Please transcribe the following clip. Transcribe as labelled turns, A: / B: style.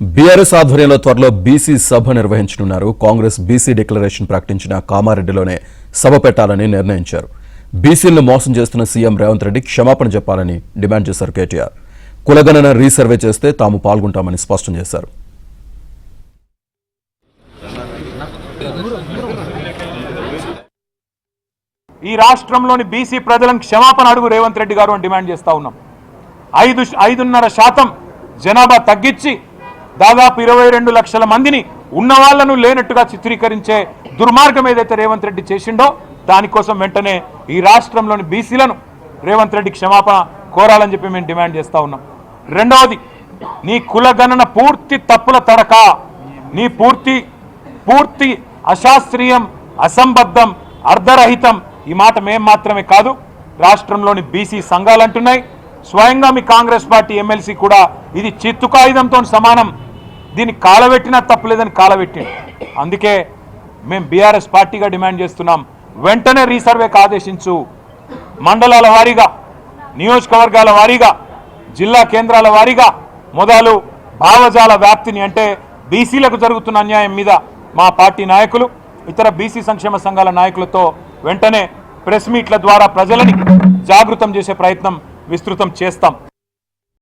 A: BRS ఆధ్వర్యంలో త్వరలో BC సభ నిర్వహించనున్నారు. కాంగ్రెస్ బీసీ డిక్లరేషన్ ప్రకటించిన కామారెడ్డిలోనే సభ పెట్టాలని నిర్ణయించారు. బీసీలను మోసం చేస్తున్న సీఎం రేవంత్ రెడ్డి క్షమాపణ చెప్పాలని డిమాండ్ చేశారు కేటీఆర్. కులగణన రీసర్వే చేస్తే తాము పాల్గొంటామని స్పష్టం చేశారు.
B: ఈ రాష్ట్రంలోని బీసీ ప్రజలను క్షమాపణ అడుగు రేవంత్ రెడ్డి గారు అని డిమాండ్ చేస్తా ఉన్నాం. 5.5% జనాభా తగ్గించి దాదాపు 22 లక్షల మందిని ఉన్నవాళ్లను లేనట్టుగా చిత్రీకరించే దుర్మార్గం ఏదైతే రేవంత్ రెడ్డి చేసిండో దానికోసం వెంటనే ఈ రాష్ట్రంలోని బీసీలను రేవంత్ రెడ్డి క్షమాపణ కోరాలని చెప్పి మేము డిమాండ్ చేస్తా ఉన్నాం. రెండవది, నీ కులగణన పూర్తి తప్పుల తడక, నీ పూర్తి అశాస్త్రీయం, అసంబద్ధం, అర్ధరహితం. ఈ మాట మేం మాత్రమే కాదు, రాష్ట్రంలోని బీసీ సంఘాలు అంటున్నాయి. స్వయంగా మీ కాంగ్రెస్ పార్టీ ఎమ్మెల్సీ కూడా ఇది చిత్తు కాగితంతో సమానం, దీన్ని కాలబెట్టినా తప్పులేదని కాలబెట్టింది. అందుకే మేము బీఆర్ఎస్ పార్టీగా డిమాండ్ చేస్తున్నాం, వెంటనే రీసర్వేకి ఆదేశించు. మండలాల వారీగా, నియోజకవర్గాల వారీగా, జిల్లా కేంద్రాల వారీగా మొదలు భావజాల వ్యాప్తిని, అంటే బీసీలకు జరుగుతున్న అన్యాయం మీద మా పార్టీ నాయకులు, ఇతర బీసీ సంక్షేమ సంఘాల నాయకులతో వెంటనే ప్రెస్ మీట్ల ద్వారా ప్రజలని జాగృతం చేసే ప్రయత్నం విస్తృతం చేస్తాం.